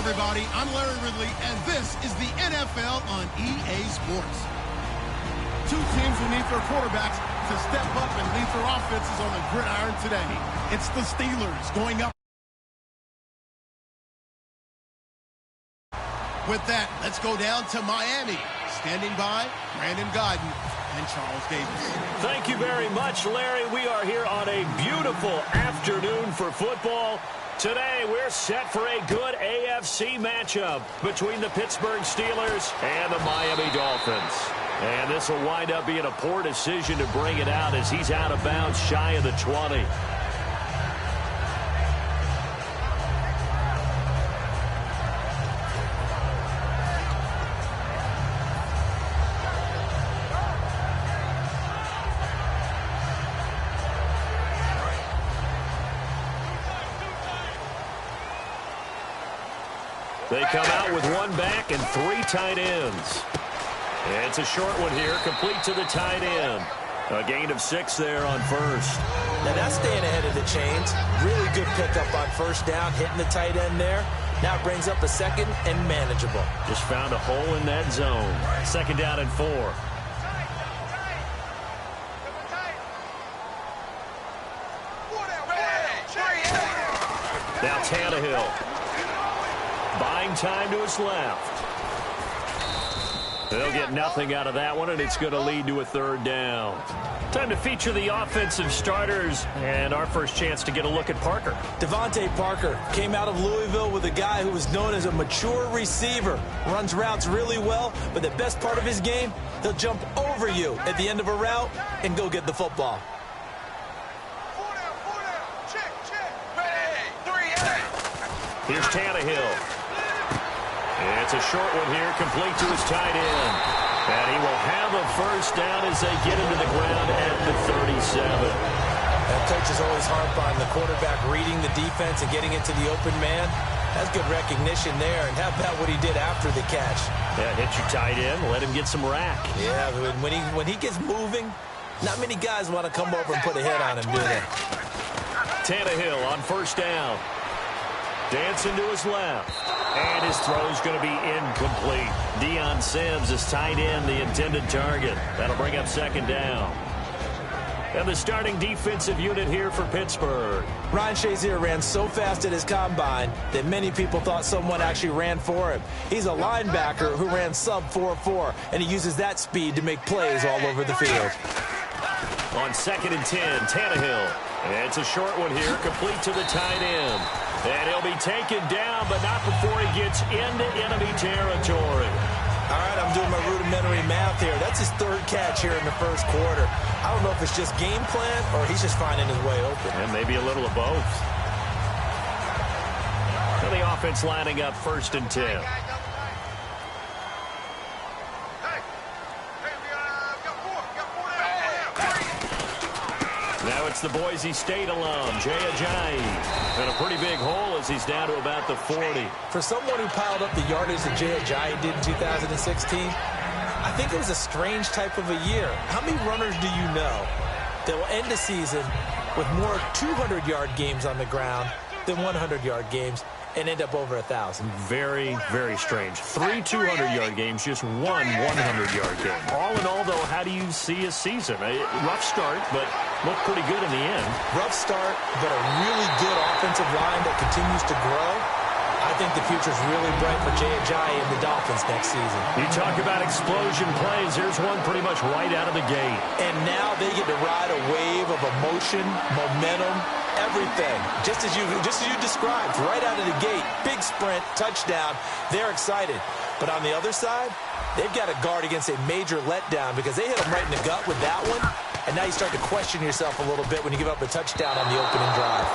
everybody. I'm Larry Ridley, and this is the NFL on EA Sports. Two teams who need their quarterbacks to step up and lead their offenses on the gridiron today. It's the Steelers going up. With that, let's go down to Miami. Standing by, Brandon Godden and Charles Davis. Thank you very much, Larry. We are here on a beautiful afternoon for football. Today, we're set for a good AFC matchup between the Pittsburgh Steelers and the Miami Dolphins. And this will wind up being a poor decision to bring it out as he's out of bounds shy of the 20. They come out with one back and three tight ends. It's a short one here, complete to the tight end. A gain of 6 there on first. Now that's staying ahead of the chains. Really good pickup on first down, hitting the tight end there. Now it brings up a second and manageable. Just found a hole in that zone. 2nd down and 4. Now Tannehill. Buying time to his left. They'll get nothing out of that one, and it's going to lead to a 3rd down. Time to feature the offensive starters, and our first chance to get a look at Parker. Devontae Parker came out of Louisville with a guy who was known as a mature receiver. Runs routes really well, but the best part of his game, he'll jump over you at the end of a route and go get the football. Here's Tannehill. It's a short one here, complete to his tight end. And he will have a first down as they get into the ground at the 37. That coach is always harp on the quarterback reading the defense and getting into the open man. That's good recognition there. And how about what he did after the catch? Yeah, hit your tight end, let him get some rack. Yeah, when he gets moving, not many guys want to come over and put a hit on him, do they? Tannehill on first down. Dancing to his left. And his throw is going to be incomplete. Deion Sims is tight end, the intended target. That'll bring up 2nd down. And the starting defensive unit here for Pittsburgh. Ryan Shazier ran so fast at his combine that many people thought someone actually ran for him. He's a linebacker who ran sub 4.4, and he uses that speed to make plays all over the field. On 2nd and 10, Tannehill. And it's a short one here, complete to the tight end. And he'll be taken down, but not before he gets into enemy territory. All right, I'm doing my rudimentary math here. That's his 3rd catch here in the 1st quarter. I don't know if it's just game plan or he's just finding his way open. And maybe a little of both. And the offense lining up 1st and 10. Now it's the Boise State alum, Jay Ajayi. And a pretty big hole as he's down to about the 40. For someone who piled up the yardage that Jay Ajayi did in 2016, I think it was a strange type of a year. How many runners do you know that will end the season with more 200-yard games on the ground than 100-yard games and end up over 1,000? Very, very strange. 3 200-yard games, just 1 100-yard game. All in all, though, how do you see a season? A rough start, but looked pretty good in the end. Rough start, but a really good offensive line that continues to grow. I think the future's really bright for Jay Ajayi and the Dolphins next season. You talk about explosion plays. There's one pretty much right out of the gate. And now they get to ride a wave of emotion, momentum, everything. Just as you described, right out of the gate. Big sprint, touchdown. They're excited. But on the other side, they've got to guard against a major letdown because they hit them right in the gut with that one. And now you start to question yourself a little bit when you give up a touchdown on the opening drive.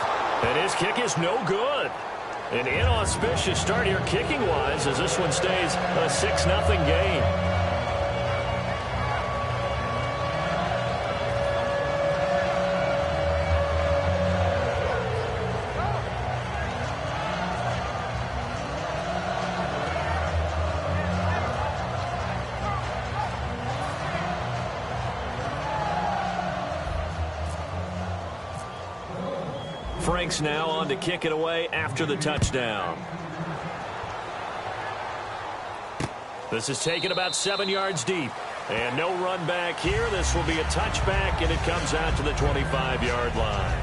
And his kick is no good. An inauspicious start here kicking-wise as this one stays a 6-0 game. Franks now on to kick it away after the touchdown. This is taken about 7 yards deep. And no run back here. This will be a touchback, and it comes out to the 25-yard line.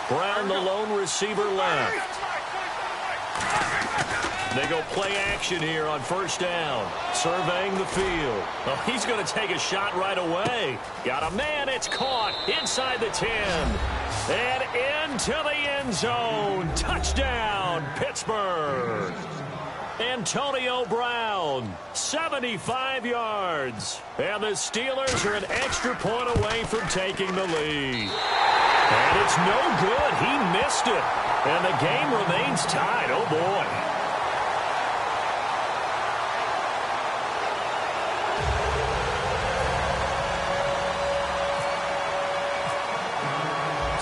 Brown, the lone receiver, left. They go play action here on first down. Surveying the field. Oh, he's going to take a shot right away. Got a man. It's caught inside the 10. And into the end zone. Touchdown, Pittsburgh. Antonio Brown, 75 yards. And the Steelers are an extra point away from taking the lead. And it's no good. He missed it. And the game remains tied. Oh, boy.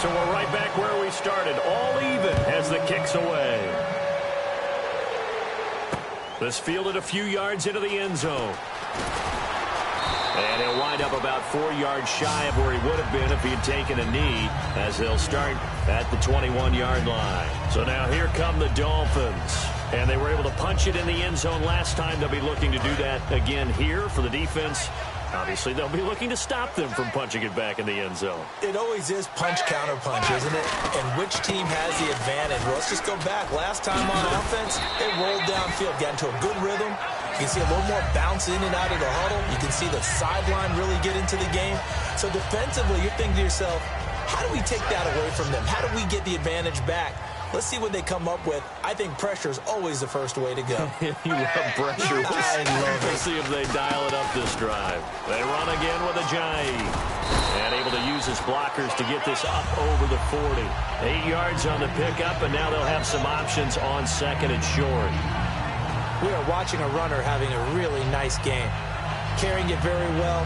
So we're right back where we started. All even as the kick's away. This fielded a few yards into the end zone. And he'll wind up about 4 yards shy of where he would have been if he had taken a knee, as they'll start at the 21-yard line. So now here come the Dolphins. And they were able to punch it in the end zone last time. They'll be looking to do that again here for the defense. Obviously, they'll be looking to stop them from punching it back in the end zone. It always is punch-counter-punch, isn't it? And which team has the advantage? Well, let's just go back. Last time on offense, they rolled downfield, got into a good rhythm. You can see a little more bounce in and out of the huddle. You can see the sideline really get into the game. So defensively, you're thinking to yourself, how do we take that away from them? How do we get the advantage back? Let's see what they come up with. I think pressure is always the first way to go. You love pressure. I love it. Let's see if they dial it up this drive. They run again with Ajayi. And able to use his blockers to get this up over the 40. 8 yards on the pickup, and now they'll have some options on second and short. We are watching a runner having a really nice game. Carrying it very well.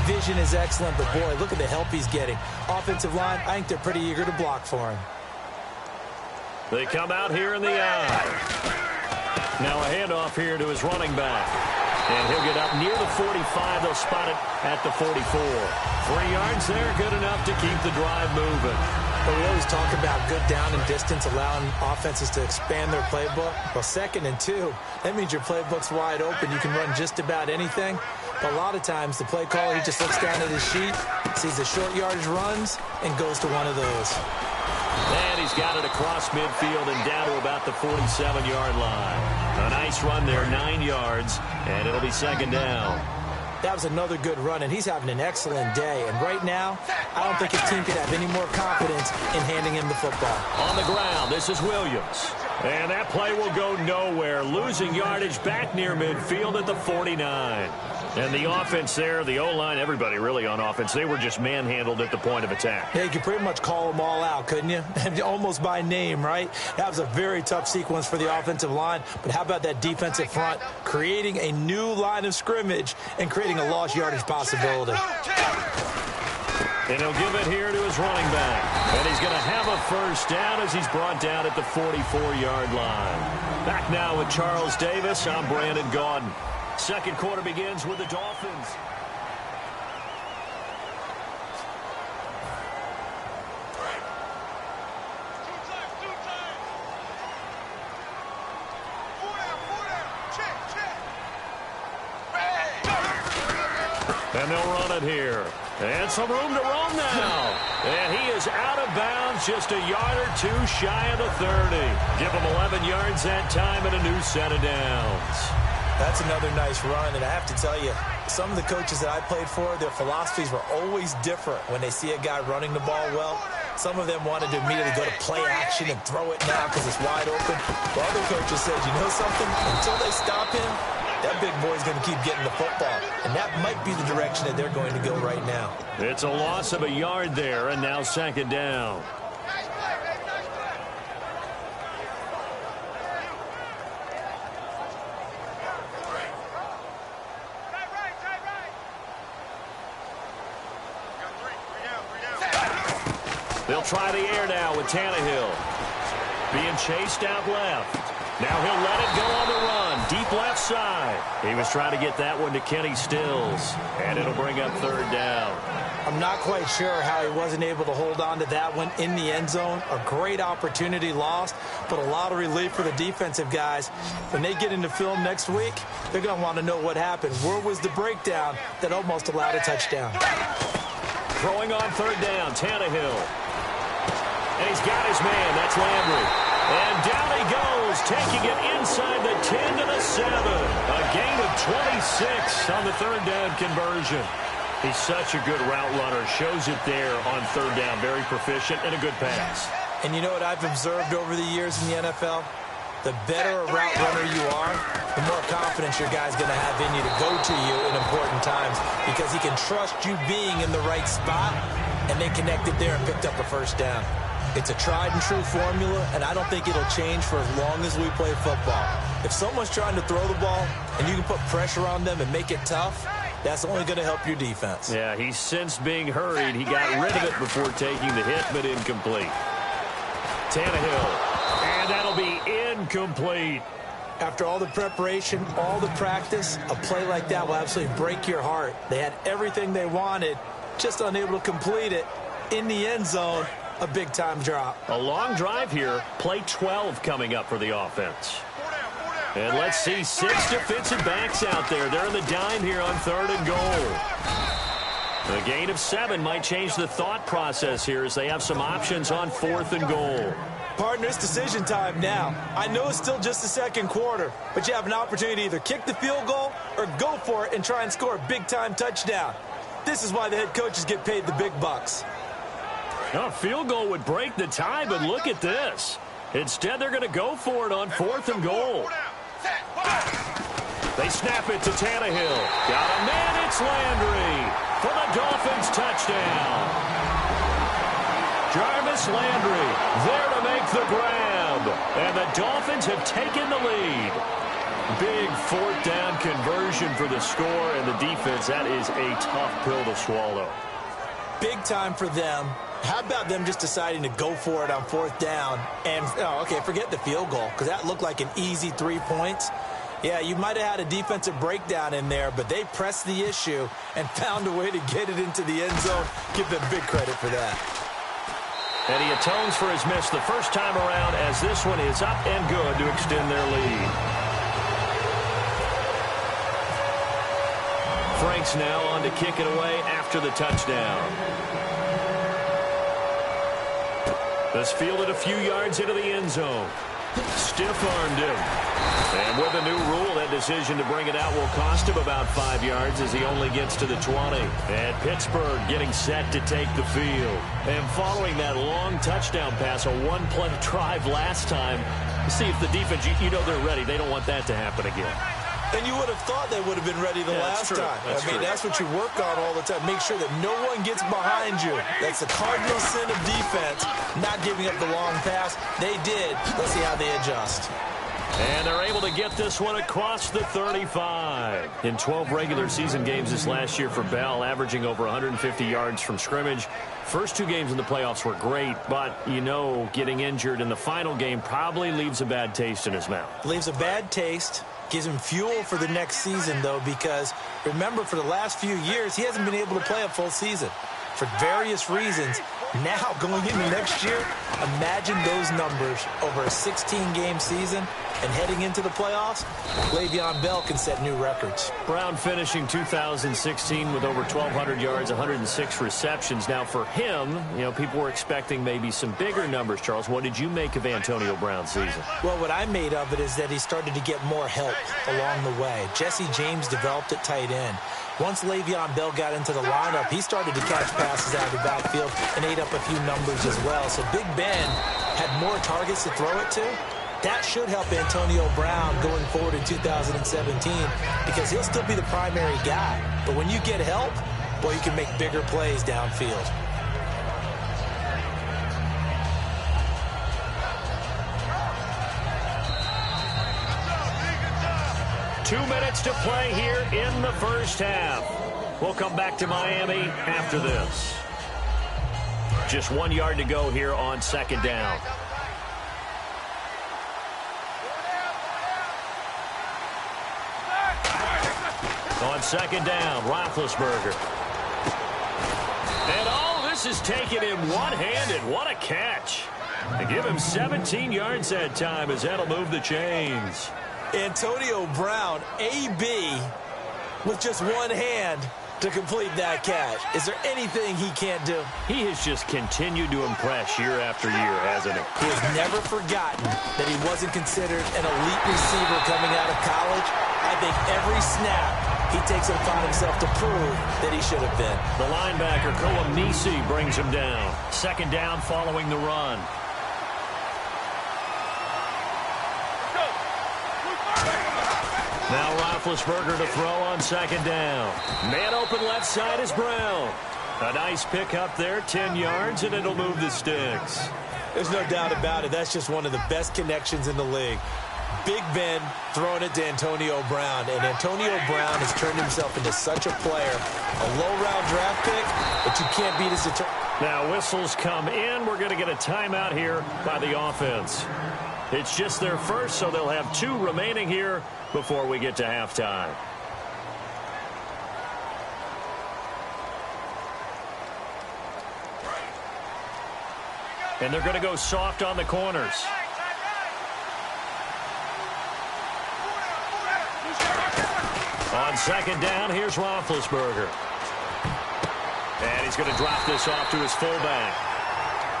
Vision is excellent, but boy, look at the help he's getting. Offensive line, I think they're pretty eager to block for him. They come out here in the eye. Now a handoff here to his running back. And he'll get up near the 45. They'll spot it at the 44. 3 yards there, good enough to keep the drive moving. But we always talk about good down and distance, allowing offenses to expand their playbook. Well, 2nd and 2, that means your playbook's wide open. You can run just about anything. But a lot of times, the play caller, he just looks down at his sheet, sees the short yardage runs, and goes to one of those. And he's got it across midfield and down to about the 47-yard line. A nice run there, 9 yards, and it'll be 2nd down. That was another good run, and he's having an excellent day. And right now, I don't think his team could have any more confidence in handing him the football. On the ground, this is Williams. And that play will go nowhere. Losing yardage back near midfield at the 49. And the offense there, the O-line, everybody really on offense, they were just manhandled at the point of attack. Yeah, you could pretty much call them all out, couldn't you? Almost by name, right? That was a very tough sequence for the offensive line. But how about that defensive front creating a new line of scrimmage and creating a lost yardage possibility? And he'll give it here to his running back. And he's going to have a first down as he's brought down at the 44-yard line. Back now with Charles Davis. I'm Brandon Gaudin. Second quarter begins with the Dolphins. And they'll run it here. And some room to roam now. And he is out of bounds, just a yard or two shy of the 30. Give him 11 yards that time and a new set of downs. That's another nice run, and I have to tell you, some of the coaches that I played for, their philosophies were always different when they see a guy running the ball well. Some of them wanted to immediately go to play action and throw it now because it's wide open. But other coaches said, you know something? Until they stop him, that big boy's going to keep getting the football. And that might be the direction that they're going to go right now. It's a loss of a yard there, and now 2nd down. They'll try the air now with Tannehill. Being chased out left. Now he'll let it go on the run. deep left side. He was trying to get that one to Kenny Stills, and it'll bring up third down. I'm not quite sure how he wasn't able to hold on to that one in the end zone. A great opportunity lost, but a lot of relief for the defensive guys. When they get into film next week, they're going to want to know what happened. Where was the breakdown that almost allowed a touchdown? Throwing on third down, Tannehill. And he's got his man. That's Landry. And down he goes, taking it inside the 10 to the 7. A gain of 26 on the third down conversion. He's such a good route runner. Shows it there on third down. Very proficient and a good pass. And you know what I've observed over the years in the NFL? The better a route runner you are, the more confidence your guy's going to have in you to go to you in important times because he can trust you being in the right spot, and they connected there and picked up a first down. It's a tried-and-true formula, and I don't think it'll change for as long as we play football. If someone's trying to throw the ball and you can put pressure on them and make it tough, that's only going to help your defense. Yeah, he sensed being hurried. He got rid of it before taking the hit, but incomplete. Tannehill, and that'll be incomplete. After all the preparation, all the practice, a play like that will absolutely break your heart. They had everything they wanted, just unable to complete it. In the end zone, a big-time drop. A long drive here. Play 12 coming up for the offense. And let's see 6 defensive backs out there. They're in the dime here on third and goal. A gain of 7 might change the thought process here as they have some options on fourth and goal. Partner, it's decision time now. I know it's still just the second quarter, but you have an opportunity to either kick the field goal or go for it and try and score a big-time touchdown. This is why the head coaches get paid the big bucks. A field goal would break the tie, but look at this. Instead, they're going to go for it on fourth and goal. They snap it to Tannehill. Got a man, it's Landry for the Dolphins touchdown. Jarvis Landry there to make the grab. And the Dolphins have taken the lead. Big fourth down conversion for the score, and the defense, that is a tough pill to swallow. Big time for them. How about them just deciding to go for it on fourth down and, forget the field goal, because that looked like an easy 3 points. Yeah, you might have had a defensive breakdown in there, but they pressed the issue and found a way to get it into the end zone. Give them big credit for that. And he atones for his miss the first time around as this one is up and good to extend their lead. Franks now on to kick it away after the touchdown. This fielded a few yards into the end zone. Stiff-armed him. And with a new rule, that decision to bring it out will cost him about 5 yards as he only gets to the 20. And Pittsburgh getting set to take the field. And following that long touchdown pass, a one-play drive last time, see if the defense, you know they're ready. They don't want that to happen again. And you would have thought they would have been ready the last time. That's what you work on all the time. Make sure that no one gets behind you. That's the cardinal sin of defense, not giving up the long pass. They did. Let's see how they adjust. And they're able to get this one across the 35. In 12 regular season games this last year for Bell, averaging over 150 yards from scrimmage. First 2 games in the playoffs were great, but, getting injured in the final game probably leaves a bad taste in his mouth. Leaves a bad taste. Gives him fuel for the next season, though, because remember, for the last few years, he hasn't been able to play a full season for various reasons. Now, going into next year, imagine those numbers over a 16-game season and heading into the playoffs. Le'Veon Bell can set new records. Brown finishing 2016 with over 1,200 yards, 106 receptions. Now, for him, people were expecting maybe some bigger numbers, Charles. What did you make of Antonio Brown's season? Well, what I made of it is that he started to get more help along the way. Jesse James developed at tight end. Once Le'Veon Bell got into the lineup, he started to catch passes out of the backfield and ate up a few numbers as well. So Big Ben had more targets to throw it to. That should help Antonio Brown going forward in 2017 because he'll still be the primary guy. But when you get help, boy, you can make bigger plays downfield. Two minutes to play here in the first half. We'll come back to Miami after this. Just 1 yard to go here on second down. On second down, Roethlisberger. And all this is taken in one-handed. What a catch. They give him 17 yards that time as that'll move the chains. Antonio Brown, AB, with just one hand to complete that catch. Is there anything he can't do? He has just continued to impress year after year, hasn't he? He has never forgotten that he wasn't considered an elite receiver coming out of college. I think every snap he takes it upon himself to prove that he should have been. The linebacker, Kolamisi, brings him down. Second down following the run. Now Roethlisberger to throw on second down. Man open left side is Brown. A nice pick up there, 10 yards, and it'll move the sticks. There's no doubt about it. That's just one of the best connections in the league. Big Ben throwing it to Antonio Brown, and Antonio Brown has turned himself into such a player. A low-round draft pick, but you can't beat his determination. Now whistles come in. We're going to get a timeout here by the offense. It's just their first, so they'll have 2 remaining here before we get to halftime. And they're going to go soft on the corners. On second down, here's Roethlisberger. And he's going to drop this off to his fullback.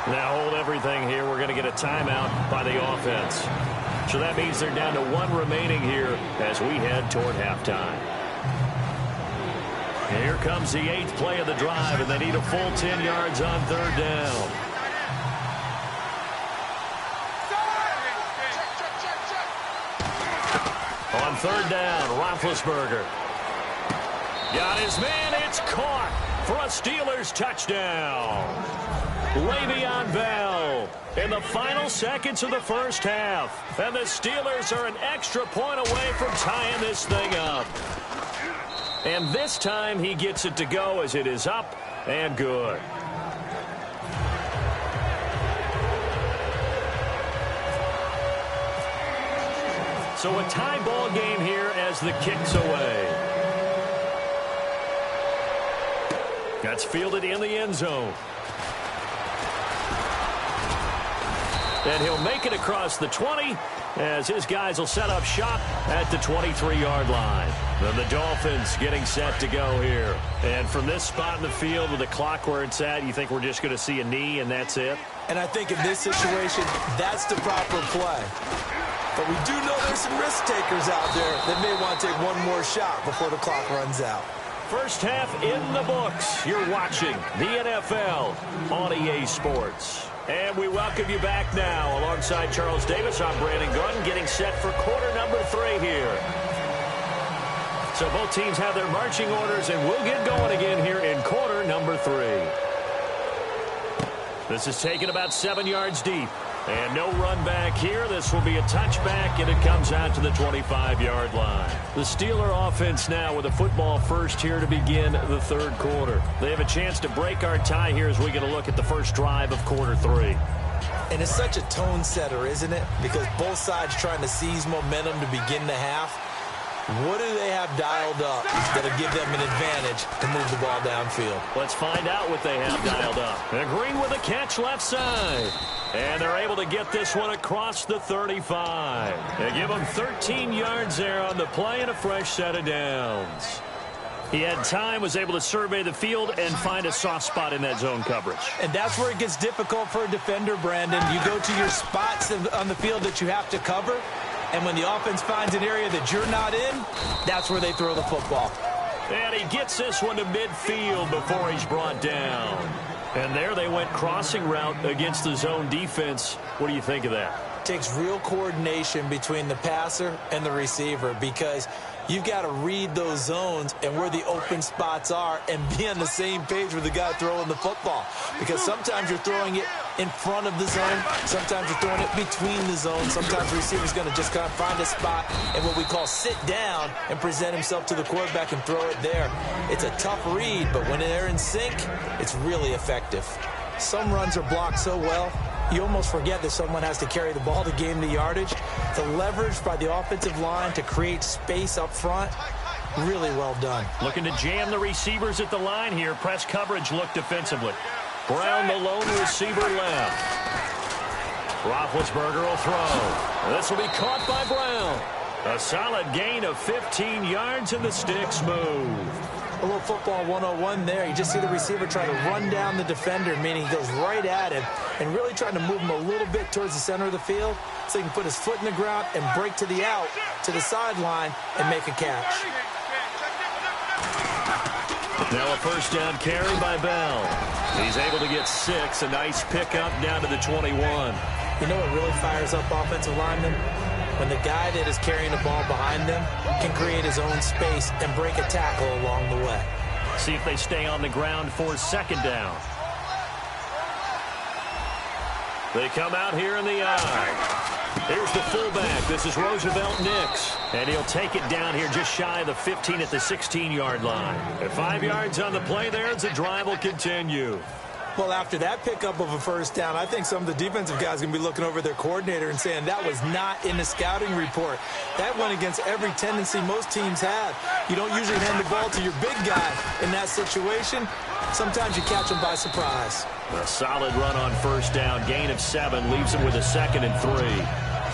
Now hold everything here. We're going to get a timeout by the offense. So that means they're down to 1 remaining here as we head toward halftime. And here comes the 8th play of the drive, and they need a full 10 yards on third down. On third down, Roethlisberger. Got his man. It's caught for a Steelers touchdown. Le'Veon Bell in the final seconds of the first half. And the Steelers are an extra point away from tying this thing up. And this time he gets it to go as it is up and good. So a tie ball game here as the kick's away. That's fielded in the end zone. And he'll make it across the 20 as his guys will set up shop at the 23-yard line. Then the Dolphins getting set to go here. And from this spot in the field with the clock where it's at, you think we're just going to see a knee and that's it? And I think in this situation, that's the proper play. But we do know there's some risk takers out there that may want to take one more shot before the clock runs out. First half in the books. You're watching the NFL on EA Sports. And we welcome you back now. Alongside Charles Davis, I'm Brandon Gunn, getting set for quarter number 3 here. So both teams have their marching orders, and we'll get going again here in quarter number 3. This is taken about 7 yards deep. And no run back here. This will be a touchback, and it comes out to the 25-yard line. The Steeler offense now with a football first here to begin the third quarter. They have a chance to break our tie here as we get a look at the first drive of quarter 3. And it's such a tone setter, isn't it? Because both sides trying to seize momentum to begin the half. What do they have dialed up that'll give them an advantage to move the ball downfield? Let's find out what they have dialed up. And Green with a catch left side. And they're able to get this one across the 35. They give them 13 yards there on the play and a fresh set of downs. He had time, was able to survey the field and find a soft spot in that zone coverage. And that's where it gets difficult for a defender, Brandon. You go to your spots on the field that you have to cover. And when the offense finds an area that you're not in, that's where they throw the football. And he gets this one to midfield before he's brought down. And there they went crossing route against the zone defense. What do you think of that? It takes real coordination between the passer and the receiver because you've got to read those zones and where the open spots are and be on the same page with the guy throwing the football. Because sometimes you're throwing it in front of the zone. Sometimes you're throwing it between the zones. Sometimes the receiver's going to just kind of find a spot and what we call sit down and present himself to the quarterback and throw it there. It's a tough read, but when they're in sync, it's really effective. Some runs are blocked so well, you almost forget that someone has to carry the ball to gain the yardage. The leverage by the offensive line to create space up front, Really well done. Looking to jam the receivers at the line here. Press coverage look defensively. Brown, the lone receiver left. Roethlisberger will throw. This will be caught by Brown. A solid gain of 15 yards, and the sticks move. A little football 101 there. You just see the receiver try to run down the defender, meaning he goes right at him and really trying to move him a little bit towards the center of the field so he can put his foot in the ground and break to the out, to the sideline, and make a catch. Now a first down carry by Bell. He's able to get 6. A nice pickup down to the 21. You know what really fires up offensive linemen? When the guy that is carrying the ball behind them can create his own space and break a tackle along the way. See if they stay on the ground for second down. They come out here in the eye. Here's the fullback. This is Roosevelt Nix. And he'll take it down here just shy of the 15 at the 16-yard line. At 5 yards on the play there as the drive will continue. Well, after that pickup of a first down, I think some of the defensive guys are going to be looking over their coordinator and saying that was not in the scouting report. That went against every tendency most teams have. You don't usually hand the ball to your big guy in that situation. Sometimes you catch them by surprise. A solid run on first down. Gain of 7 leaves him with a 2nd and 3.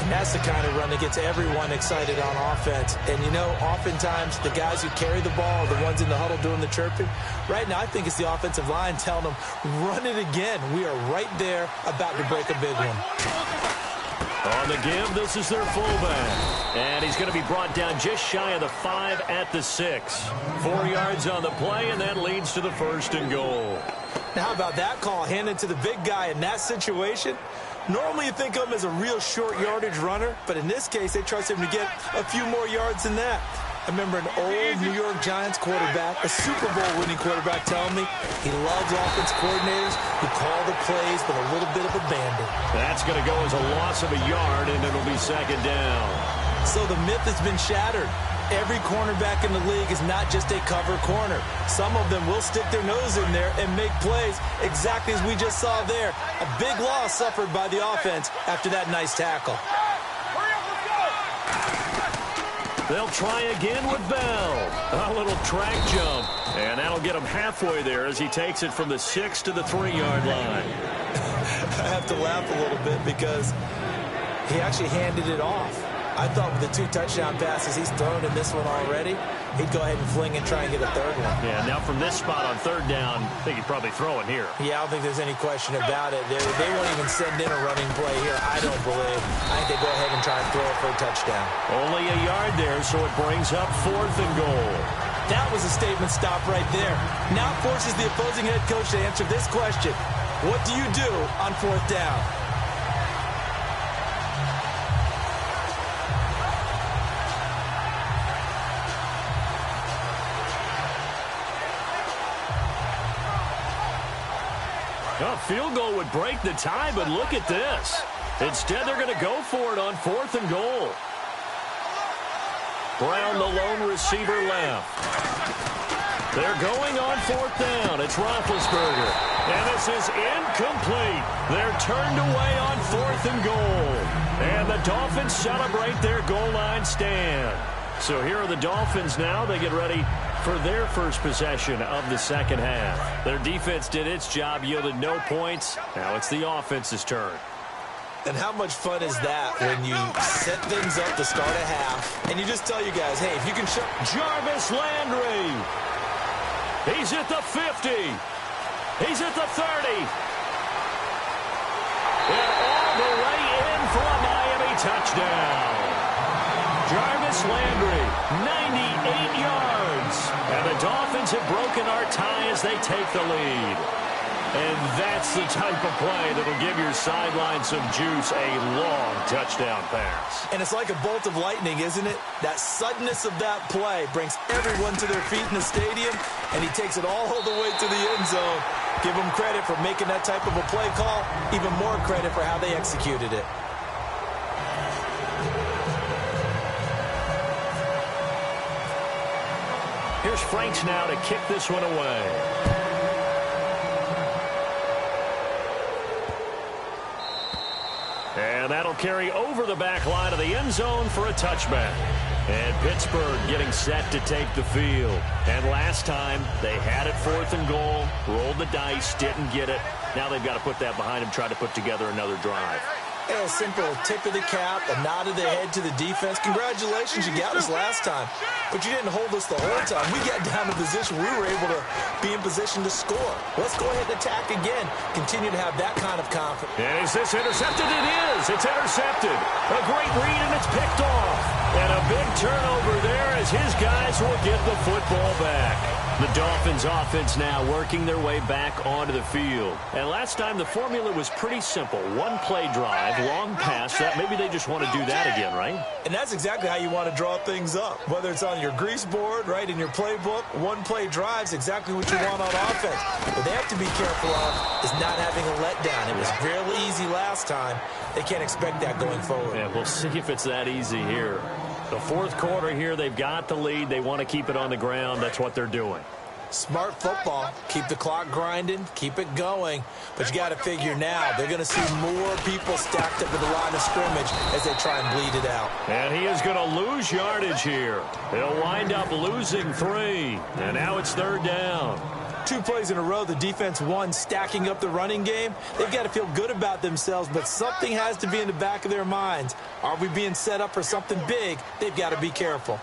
And that's the kind of run that gets everyone excited on offense. And, you know, oftentimes the guys who carry the ball are the ones in the huddle doing the chirping. Right now, I think it's the offensive line telling them, run it again. We are right there about to break a big one. On the give, this is their fullback. And he's going to be brought down just shy of the 5 at the 6. 4 yards on the play, and that leads to the 1st and goal. Now, how about that call? Hand it to the big guy in that situation. Normally you think of him as a real short yardage runner, but in this case they trust him to get a few more yards than that. I remember an old New York Giants quarterback, a Super Bowl winning quarterback, telling me he loves offense coordinators who call the plays with a little bit of abandon. That's going to go as a loss of a yard, and it'll be 2nd down. So the myth has been shattered. Every cornerback in the league is not just a cover corner. Some of them will stick their nose in there and make plays exactly as we just saw there. A big loss suffered by the offense after that nice tackle. They'll try again with Bell. A little track jump. And that'll get him halfway there as he takes it from the 6 to the 3-yard line. I have to laugh a little bit because he actually handed it off. I thought with the 2 touchdown passes he's thrown in this one already, he'd go ahead and fling and try and get a 3rd one. Yeah, now from this spot on 3rd down, I think he'd probably throw it here. Yeah, I don't think there's any question about it. They won't even send in a running play here, I don't believe. I think they go ahead and try and throw it for a touchdown. Only a yard there, so it brings up 4th and goal. That was a statement stop right there. Now forces the opposing head coach to answer this question. What do you do on 4th down? A field goal would break the tie, but look at this. Instead, they're going to go for it on 4th and goal. Brown, the lone receiver, left. They're going on 4th down. It's Roethlisberger. And this is incomplete. They're turned away on 4th and goal. And the Dolphins celebrate their goal line stand. So here are the Dolphins now. They get ready for their first possession of the 2nd half. Their defense did its job, yielded no points. Now it's the offense's turn. And how much fun is that when you set things up to start a half and you just tell you guys, hey, if you can show Jarvis Landry. He's at the 50. He's at the 30. And all the way in for a Miami touchdown. Jarvis Landry, 98 yards. And the Dolphins have broken our tie as they take the lead. And that's the type of play that'll give your sideline some juice, a long touchdown pass. And it's like a bolt of lightning, isn't it? That suddenness of that play brings everyone to their feet in the stadium, and he takes it all the way to the end zone. Give him credit for making that type of a play call, even more credit for how they executed it. Here's Franks now to kick this one away. And that'll carry over the back line of the end zone for a touchback. And Pittsburgh getting set to take the field. And last time, they had it 4th and goal, rolled the dice, didn't get it. Now they've got to put that behind them, try to put together another drive. A simple tip of the cap, a nod of the head to the defense. Congratulations, you got us last time. But you didn't hold us the whole time. We got down to position. We were able to be in position to score. Let's go ahead and attack again. Continue to have that kind of confidence. And is this intercepted? It is. It's intercepted. A great read, and it's picked off. And a big turnover there as his guys will get the football back. The Dolphins offense now working their way back onto the field. And last time the formula was pretty simple. One play drive, long pass. That maybe they just want to do that again, right? And that's exactly how you want to draw things up. Whether it's on your grease board, right, in your playbook, one play drive's exactly what you want on offense. What they have to be careful of is not having a letdown. It was fairly easy last time. They can't expect that going forward. Yeah, we'll see if it's that easy here. The 4th quarter here, they've got the lead. They want to keep it on the ground. That's what they're doing. Smart football. Keep the clock grinding. Keep it going. But you got to figure now they're going to see more people stacked up at the line of scrimmage as they try and bleed it out. And he is going to lose yardage here. He'll wind up losing 3. And now it's 3rd down. 2 plays in a row, the defense won, stacking up the running game. They've got to feel good about themselves, but something has to be in the back of their minds. Are we being set up for something big? They've got to be careful.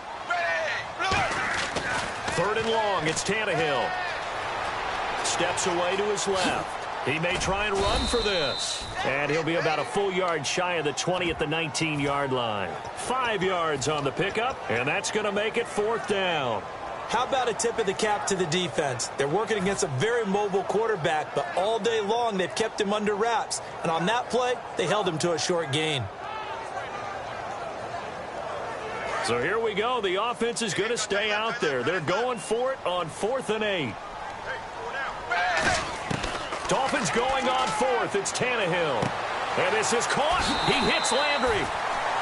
3rd and long, it's Tannehill. Steps away to his left. He may try and run for this. And he'll be about a full yard shy of the 20 at the 19-yard line. 5 yards on the pickup, and that's going to make it 4th down. How about a tip of the cap to the defense? They're working against a very mobile quarterback, but all day long they've kept him under wraps. And on that play, they held him to a short gain. So here we go. The offense is going to stay out there. They're going for it on 4th and 8. Dolphins going on 4th. It's Tannehill. And this is caught. He hits Landry.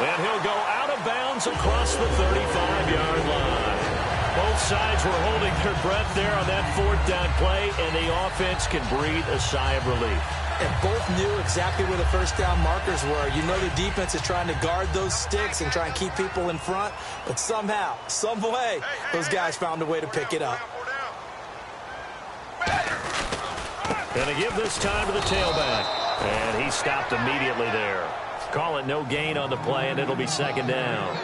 And he'll go out of bounds across the 35-yard line. Both sides were holding their breath there on that 4th down play, and the offense can breathe a sigh of relief. And both knew exactly where the first down markers were. You know the defense is trying to guard those sticks and try and keep people in front, but somehow, some way, those guys found a way to pick it up. Going to give this time to the tailback, and he stopped immediately there. Call it no gain on the play, and it'll be 2nd down.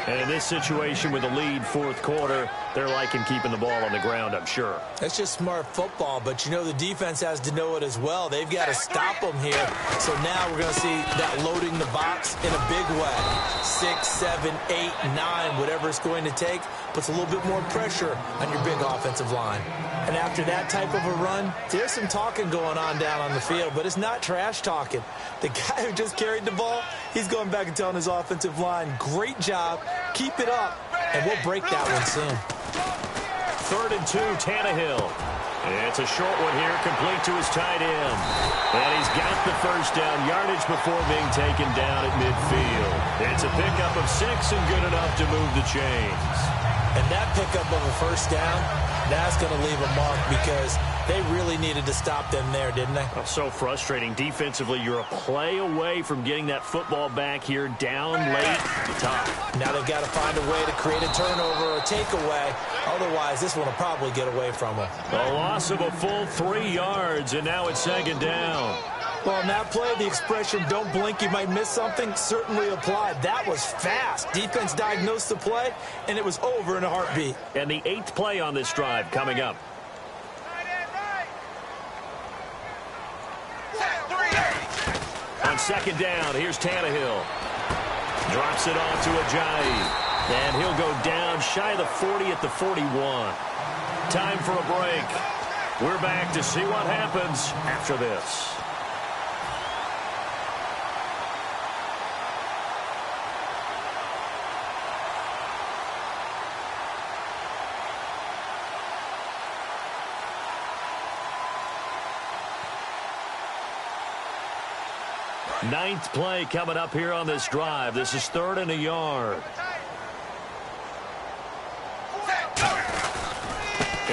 And in this situation with the lead 4th quarter, they're liking keeping the ball on the ground, I'm sure. That's just smart football, but you know the defense has to know it as well. They've got to stop them here. So now we're going to see that loading the box in a big way. 6, 7, 8, 9, whatever it's going to take, puts a little bit more pressure on your big offensive line. And after that type of a run, there's some talking going on down on the field, but it's not trash talking. The guy who just carried the ball, he's going back and telling his offensive line, great job, keep it up, and we'll break that one soon. 3rd and 2, Tannehill. It's a short one here, complete to his tight end. And he's got the first down yardage before being taken down at midfield. It's a pickup of 6 and good enough to move the chains. And that pickup of a first down, that's going to leave a mark because they really needed to stop them there, didn't they? Oh, so frustrating. Defensively, you're a play away from getting that football back here down late. Tough. Now they've got to find a way to create a turnover or a takeaway. Otherwise, this one will probably get away from them. A loss of a full 3 yards, and now it's 2nd down. Well, on that play, the expression, don't blink, you might miss something, certainly applied. That was fast. Defense diagnosed the play, and it was over in a heartbeat. And the 8th play on this drive coming up. On 2nd down, here's Tannehill. Drops it off to Ajayi. And he'll go down shy of the 40 at the 41. Time for a break. We're back to see what happens after this. Ninth play coming up here on this drive. This is 3rd and a yard.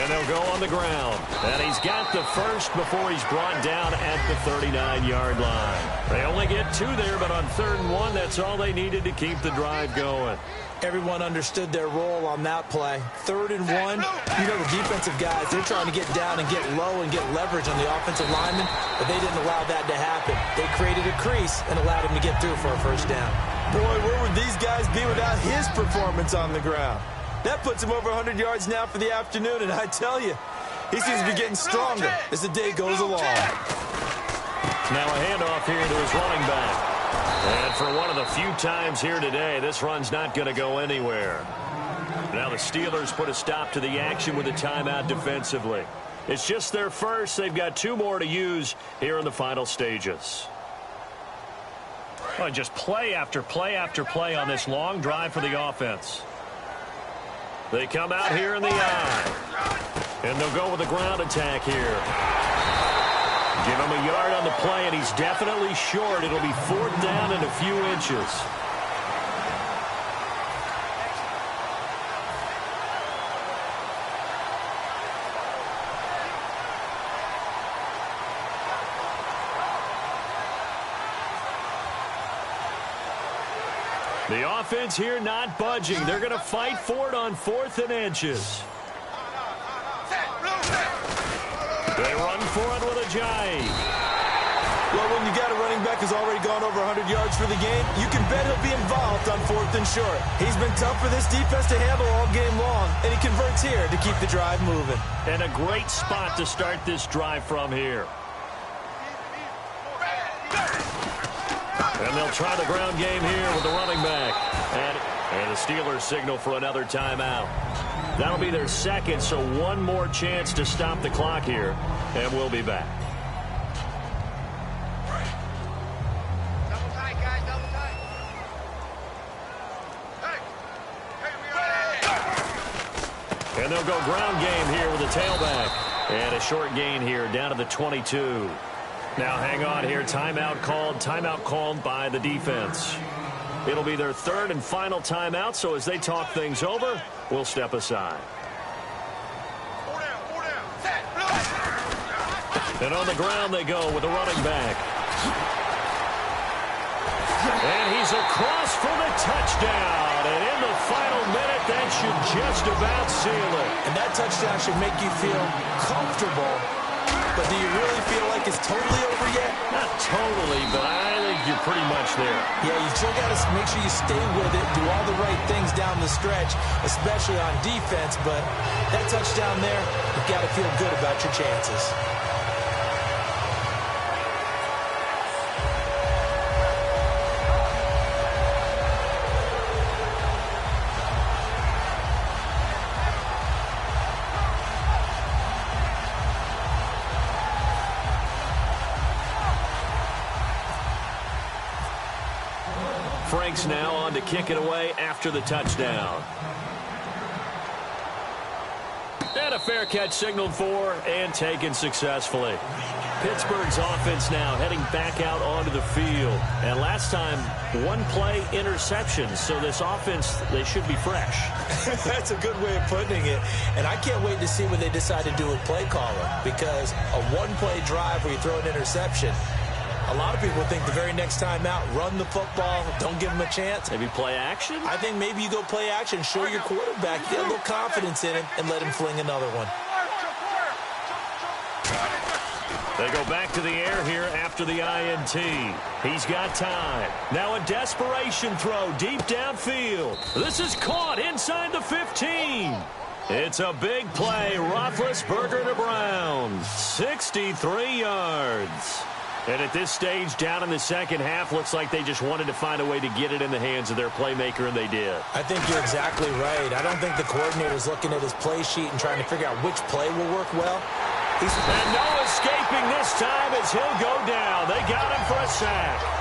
And they'll go on the ground. And he's got the first before he's brought down at the 39-yard line. They only get 2 there, but on 3rd and 1, that's all they needed to keep the drive going. Everyone understood their role on that play. 3rd and 1, you know the defensive guys, they're trying to get down and get low and get leverage on the offensive lineman, but they didn't allow that to happen. They created a crease and allowed him to get through for a first down. Boy, where would these guys be without his performance on the ground? That puts him over 100 yards now for the afternoon, and I tell you, he seems to be getting stronger as the day goes along. Now a handoff here to his running back. And for one of the few times here today, this run's not going to go anywhere. Now the Steelers put a stop to the action with a timeout defensively. It's just their first. They've got 2 more to use here in the final stages. Well, just play after play after play on this long drive for the offense. They come out here in the eye. And they'll go with a ground attack here. Give him a yard on the play, and he's definitely short. It'll be 4th down and a few inches. The offense here not budging. They're going to fight for it on 4th and inches. They run for it with a jive. Well, when you got a running back who's already gone over 100 yards for the game, you can bet he'll be involved on 4th and short. He's been tough for this defense to handle all game long, and he converts here to keep the drive moving. And a great spot to start this drive from here. And they'll try the ground game here with the running back. And the Steelers signal for another timeout. That'll be their second, so one more chance to stop the clock here, and we'll be back. Double tight, guys, double tight. And they'll go ground game here with a tailback. And a short gain here down to the 22. Now hang on here. Timeout called by the defense. It'll be their 3rd and final timeout, so as they talk things over, we'll step aside. And on the ground they go with a running back. And he's across for the touchdown. And in the final minute, that should just about seal it. And that touchdown should make you feel comfortable. But do you really feel like it's totally over yet? Not totally, but I think you're pretty much there. Yeah, you still got to make sure you stay with it, do all the right things down the stretch, especially on defense. But that touchdown there, you've got to feel good about your chances. Frank's now on to kick it away after the touchdown. And a fair catch signaled for and taken successfully. Pittsburgh's offense now heading back out onto the field. And last time, 1 play interception. So this offense, they should be fresh. That's a good way of putting it. And I can't wait to see what they decide to do with play calling. Because a 1-play drive where you throw an interception, a lot of people think the very next time out, run the football, don't give him a chance. Maybe play action? I think maybe you go play action, show your quarterback, get a little confidence in him, and let him fling another one. They go back to the air here after the INT. He's got time. Now a desperation throw deep downfield. This is caught inside the 15. It's a big play. Roethlisberger to Brown. 63 yards. And at this stage, down in the second half, looks like they just wanted to find a way to get it in the hands of their playmaker, and they did. I think you're exactly right. I don't think the coordinator's looking at his play sheet and trying to figure out which play will work well. And no escaping this time as he'll go down. They got him for a sack.